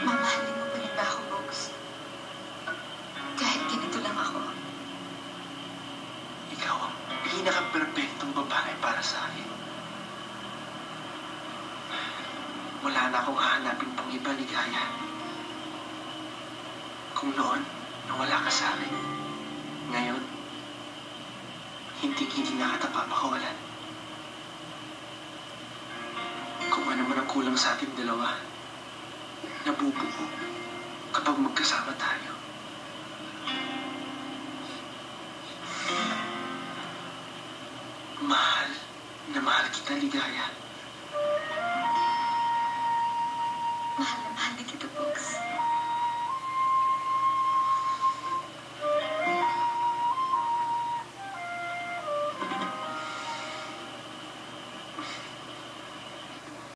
Mamahalin mo pa rin ba ako, Bogs? Kahit ganito lang ako. Ikaw ang pinaka-perfectong babae para sa akin. Wala na akong hahanapin pang iba, Ligaya. Kung noon, nawala ka sa akin. Ngayon, hindi na kita papakawalan. Kung ano man ang kulang sa ating dalawa, nabubuo kapag magkasama tayo. Mahal na mahal kita, Ligaya.